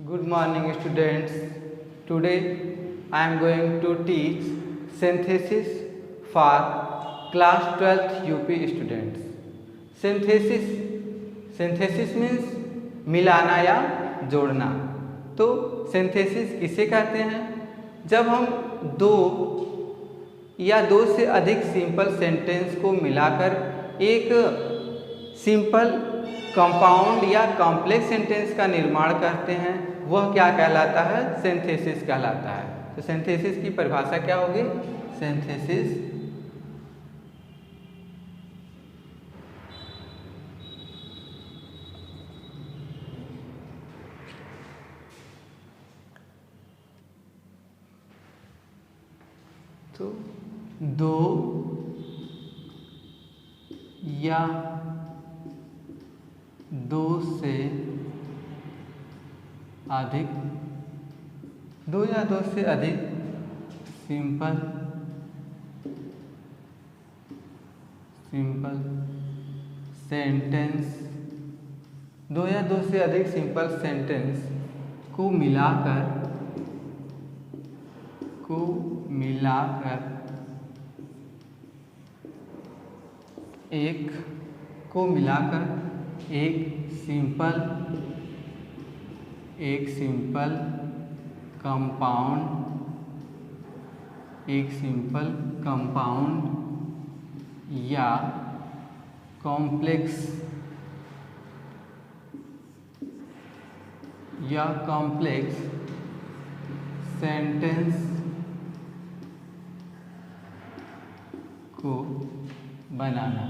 Good morning students. Today I am going to teach synthesis for class 12th UP students. Synthesis means मिलाना या जोड़ना। तो synthesis किसे कहते हैं? जब हम दो या दो से अधिक सिंपल सेंटेंस को मिलाकर एक सिंपल कंपाउंड या कॉम्प्लेक्स सेंटेंस का निर्माण करते हैं, वह क्या कहलाता है? सिंथेसिस कहलाता है। तो सिंथेसिस की परिभाषा क्या होगी? सिंथेसिस तो दो या दो से अधिक सिंपल सेंटेंस दो या दो से अधिक सिंपल सेंटेंस को मिलाकर एक सिंपल कंपाउंड या कॉम्प्लेक्स सेंटेंस को बनाना।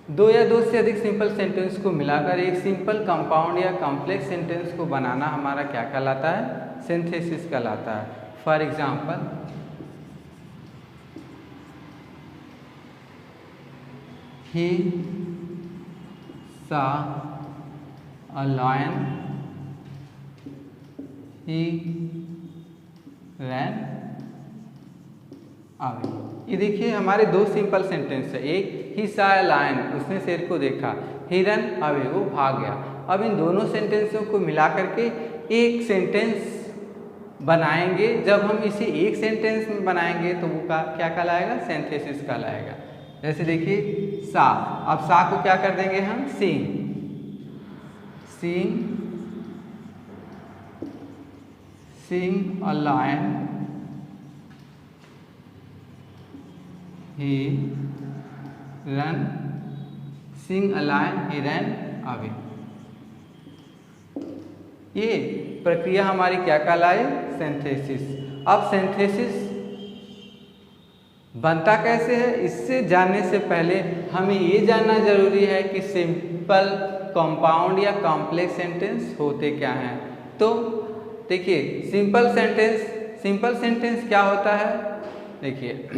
दो या दो से अधिक सिंपल सेंटेंस को मिलाकर एक सिंपल कंपाउंड या कॉम्प्लेक्स सेंटेंस को बनाना हमारा क्या कहलाता है? सिंथेसिस कहलाता है। For example, he saw a lion, he ran away। ये देखिए हमारे दो सिंपल सेंटेंस है। एक ही saw a lion, उसने शेर को देखा। he ran away, वो भाग गया। अब इन दोनों सेंटेंसों को मिला करके एक सेंटेंस बनाएंगे। जब हम इसे एक सेंटेंस में बनाएंगे तो वो क्या कहलाएगा? सिंथेसिस कहलाएगा। जैसे देखिए सा, अब सा को क्या कर देंगे हम? Seeing a lion, he ran away। ये प्रक्रिया हमारी क्या कहलाए? सिंथेसिस। अब सिंथेसिस बनता कैसे है, इससे जानने से पहले हमें ये जानना जरूरी है कि सिंपल कंपाउंड या कॉम्प्लेक्स सेंटेंस होते क्या हैं। तो देखिए सिंपल सेंटेंस क्या होता है? देखिए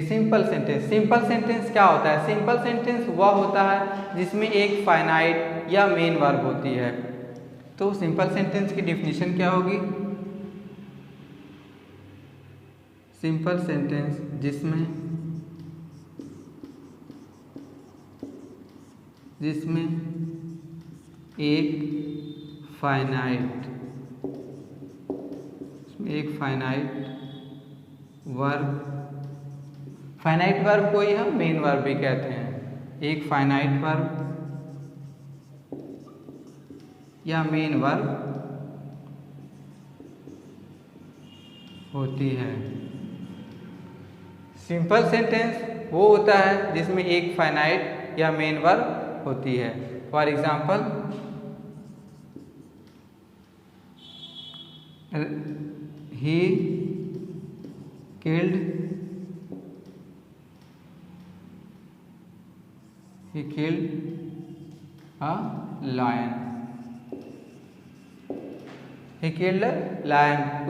सिंपल सेंटेंस क्या होता है? सिंपल सेंटेंस वह होता है जिसमें एक फाइनाइट या मेन वर्ब होती है। तो सिंपल सेंटेंस की डेफिनेशन क्या होगी? सिंपल सेंटेंस जिसमें एक फाइनाइट वर्ब को ही हम मेन वर्ब भी कहते हैं। एक फाइनाइट वर्ब या मेन वर्ब होती है। सिंपल सेंटेंस वो होता है जिसमें एक फाइनाइट या मेन वर्ब होती है। For example, he killed a lion।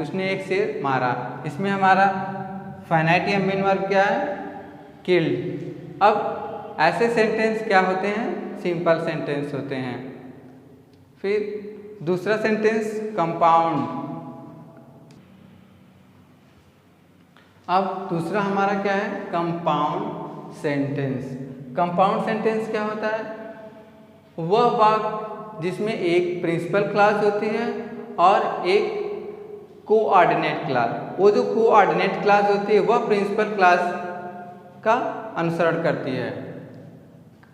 उसने एक शेर मारा। इसमें हमारा फाइनाइट या मेन वर्ब क्या है? किल्ड। अब ऐसे सेंटेंस क्या होते हैं? सिंपल सेंटेंस होते हैं। फिर दूसरा सेंटेंस कंपाउंड। अब दूसरा हमारा क्या है, कंपाउंड सेंटेंस। कंपाउंड सेंटेंस क्या होता है, वह वाक्य जिसमें एक प्रिंसिपल क्लॉज होती है और एक कोऑर्डिनेट क्लॉज। वो जो कोऑर्डिनेट क्लॉज होती है वह प्रिंसिपल क्लॉज का अनुसरण करती है।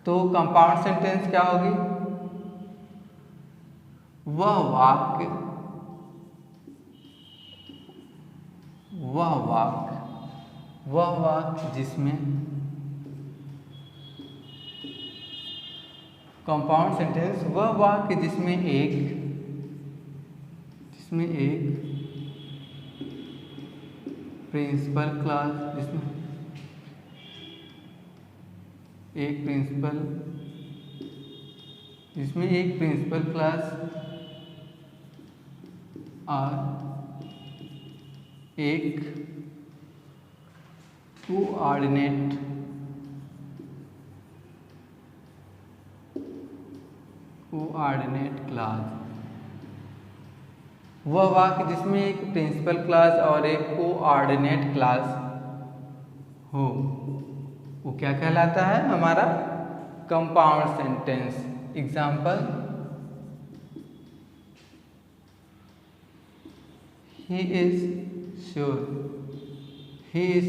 तो कंपाउंड सेंटेंस क्या होगी, वह वाक्य जिसमें कंपाउंड सेंटेंस वह वाक्य जिसमें एक प्रिंसिपल क्लॉज, जिसमें एक प्रिंसिपल क्लॉज और एक कोऑर्डिनेट क्लॉज। वह वाक्य जिसमें एक प्रिंसिपल क्लॉज और एक कोऑर्डिनेट क्लॉज हो, वो क्या कहलाता है, हमारा compound sentence. Example, he is sure, he is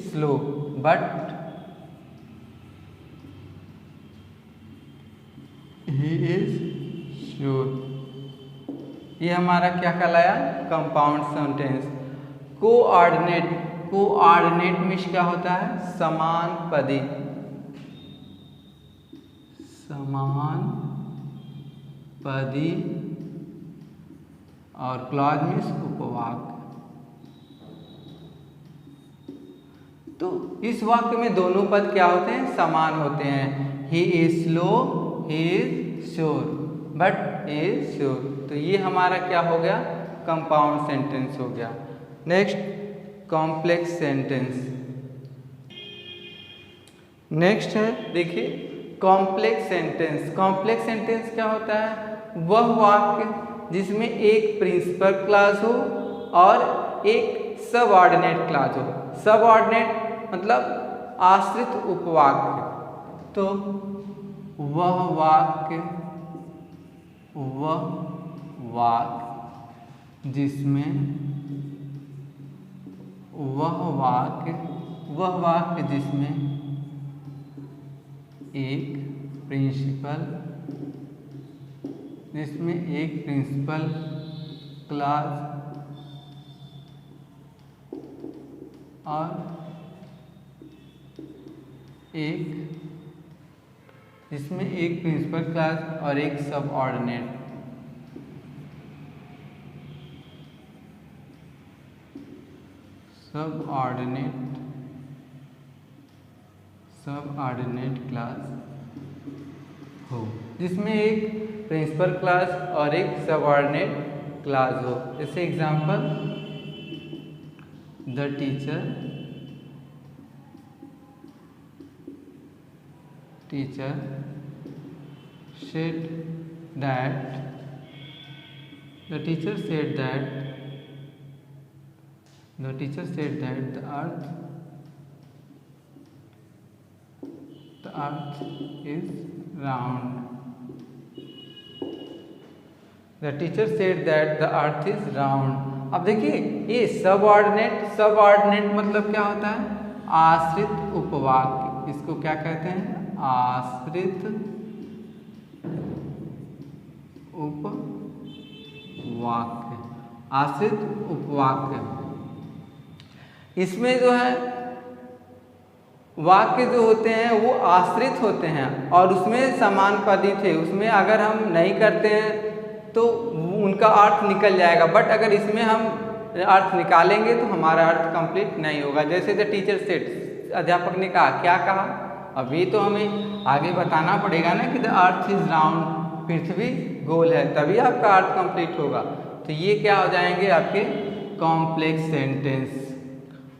slow but he is sure. ये हमारा क्या कहलाया, कंपाउंड सेंटेंस। कोऑर्डिनेट मीन्स क्या होता है, समानपदी और क्लॉज मीन्स उपवाक्य। तो इस वाक्य में दोनों पद क्या होते हैं, समान होते हैं। He is slow, he is sure but he is sure. तो ये हमारा क्या हो गया, कंपाउंड सेंटेंस हो गया। Next, complex sentence. नेक्स्ट है, देखिए कॉम्प्लेक्स सेंटेंस। कॉम्प्लेक्स सेंटेंस क्या होता है, वह वाक्य जिसमें एक प्रिंसिपल क्लॉज हो और एक सबऑर्डिनेट क्लॉज हो। सबऑर्डिनेट मतलब आश्रित उपवाक्य। तो वह वाक्य जिसमें एक प्रिंसिपल क्लॉज और एक सबऑर्डिनेट। क्लॉज हो, जिसमें एक प्रिंसिपल क्लॉज और एक सबऑर्डिनेट क्लॉज हो। जैसे example, the teacher said that the earth is round. The teacher said that the earth is round. अब देखिए ये सबऑर्डिनेट मतलब क्या होता है, आश्रित उपवाक्य। इसको क्या कहते हैं, आश्रित उपवाक्य। इसमें जो है वाक्य जो होते हैं वो आश्रित होते हैं और उसमें समानपदी थे। उसमें अगर हम नहीं करते हैं तो उनका अर्थ निकल जाएगा, बट अगर इसमें हम अर्थ निकालेंगे तो हमारा अर्थ कंप्लीट नहीं होगा। जैसे द टीचर सेड, अध्यापक ने कहा, क्या कहा, अभी तो हमें आगे बताना पड़ेगा ना कि द अर्थ इज राउंड, पृथ्वी गोल है, तभी आपका अर्थ कंप्लीट होगा। तो ये क्या हो जाएंगे, आपके कॉम्प्लेक्स सेंटेंस।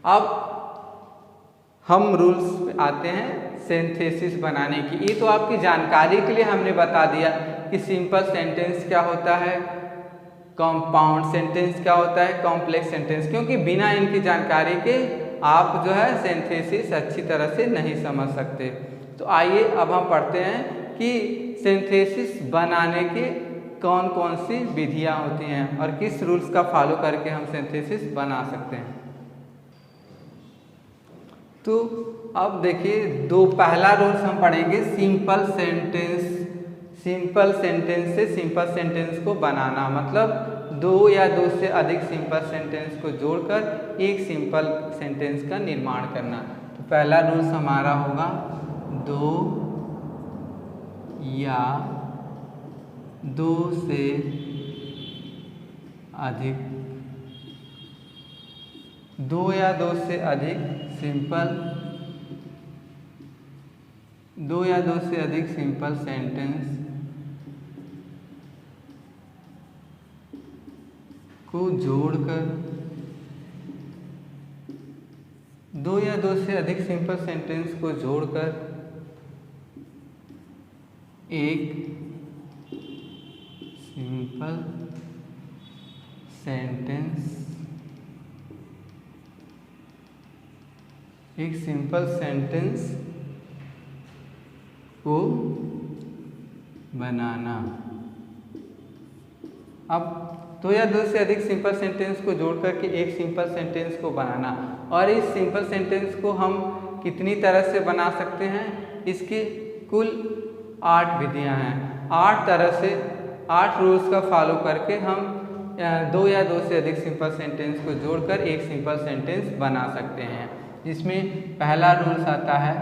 अब हम रूल्स आते हैं सिंथेसिस बनाने की। ये तो आपकी जानकारी के लिए हमने बता दिया कि सिंपल सेंटेंस क्या होता है, कंपाउंड सेंटेंस क्या होता है, कॉम्प्लेक्स सेंटेंस, क्योंकि बिना इनकी जानकारी के आप जो है सिंथेसिस अच्छी तरह से नहीं समझ सकते। तो आइए अब हम पढ़ते हैं कि सिंथेसिस बनाने के कौन कौन सी विधियां होती हैं और किस रूल्स का फॉलो करके हम सिंथेसिस बना सकते हैं। तो अब देखिए पहला रूल्स हम पढ़ेंगे सिंपल सेंटेंस। सिंपल सेंटेंस से सिंपल सेंटेंस को बनाना, मतलब दो या दो से अधिक सिंपल सेंटेंस को जोड़कर एक सिंपल सेंटेंस का निर्माण करना। तो पहला रूल्स हमारा होगा दो या दो से अधिक, दो या दो से अधिक सिंपल सेंटेंस को जोड़कर, दो या दो से अधिक सिंपल सेंटेंस को जोड़कर एक सिंपल सेंटेंस को बनाना। अब दो या दो से अधिक सिंपल सेंटेंस को जोड़ करके एक सिंपल सेंटेंस को बनाना, और इस सिंपल सेंटेंस को हम कितनी तरह से बना सकते हैं, इसकी कुल 8 विधियां हैं। 8 तरह से 8 रूल्स का फॉलो करके हम दो या दो से अधिक सिंपल सेंटेंस को जोड़कर एक सिंपल सेंटेंस बना सकते हैं। जिसमें पहला रूल्स आता है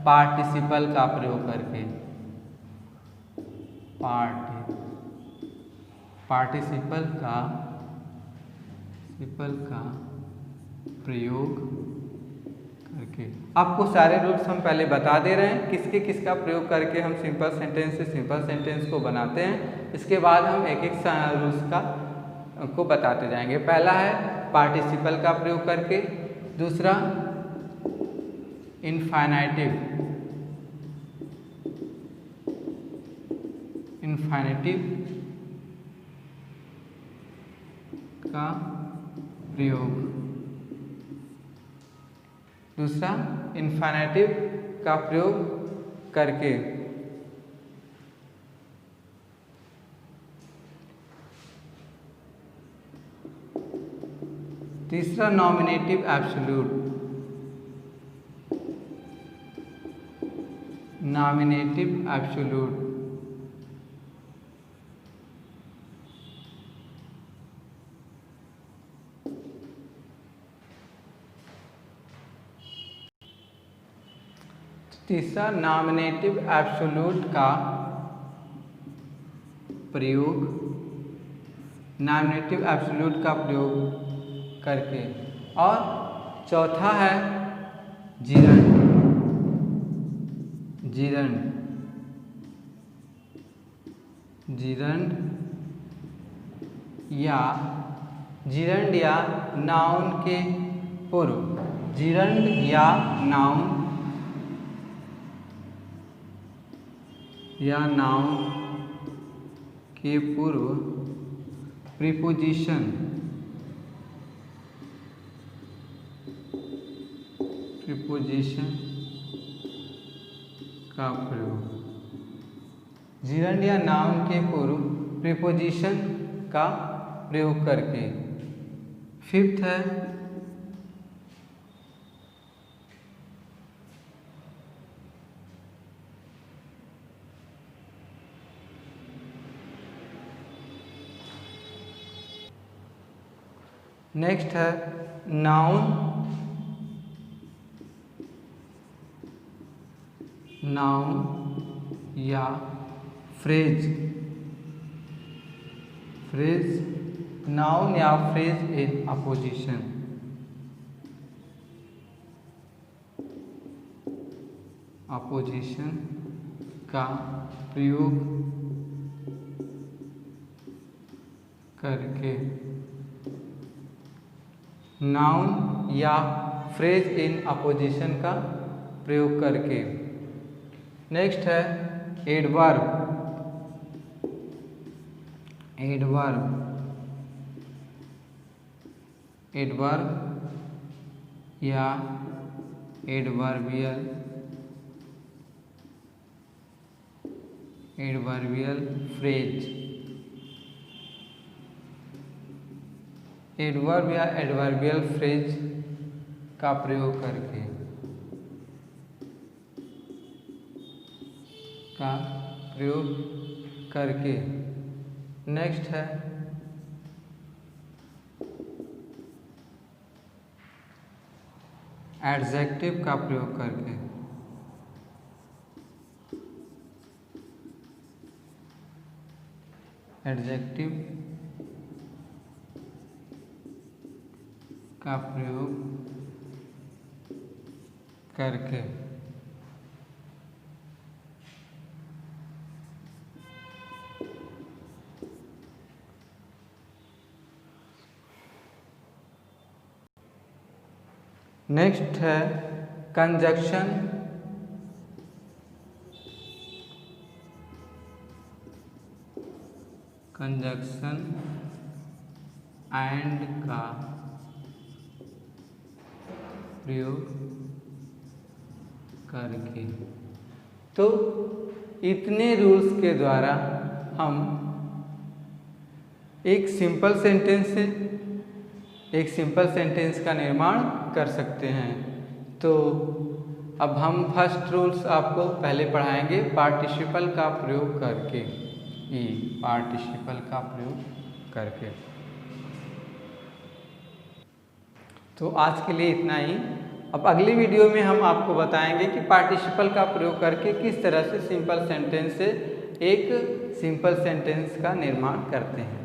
पार्टिसिपल का प्रयोग करके। पार्टिसिपल का प्रयोग करके। आपको सारे रूल्स हम पहले बता दे रहे हैं किसका प्रयोग करके हम सिंपल सेंटेंस से सिंपल सेंटेंस को बनाते हैं। इसके बाद हम एक एक रूल्स को बताते जाएंगे। पहला है पार्टिसिपल का प्रयोग करके, दूसरा इन्फिनेटिव का प्रयोग, दूसरा इन्फिनेटिव का प्रयोग करके, तीसरा नॉमिनेटिव एब्सोल्यूट, तीसरा नॉमिनेटिव एब्सोल्यूट का प्रयोग करके, और चौथा है जिरंड या नाउन के पूर्व, जिरंड या नाउन के पूर्व प्रीपोजिशन का प्रयोग, जिरंड या नाउन के पूर्व प्रीपोजिशन का प्रयोग करके। फिफ्थ है नेक्स्ट है नाउन या फ्रेज, नाउन या फ्रेज इन अपोजिशन, का प्रयोग करके नाउन या फ्रेज इन अपोजिशन का प्रयोग करके। नेक्स्ट है एडवर्ब। एडवर्ब या एडवर्बियल फ्रेज। एडवर्ब या एडवर्बियल फ्रेज का प्रयोग करके। नेक्स्ट है एडजेक्टिव का प्रयोग करके। एडजेक्टिव का प्रयोग करके। नेक्स्ट है कंजक्शन एंड का प्रयोग करके। तो इतने रूल्स के द्वारा हम एक सिंपल सेंटेंस का निर्माण कर सकते हैं। तो अब हम फर्स्ट रूल्स आपको पहले पढ़ाएंगे पार्टिसिपल का प्रयोग करके। पार्टिसिपल का प्रयोग करके। तो आज के लिए इतना ही। अब अगली वीडियो में हम आपको बताएंगे कि पार्टिसिपल का प्रयोग करके किस तरह से सिंपल सेंटेंस से एक सिंपल सेंटेंस का निर्माण करते हैं।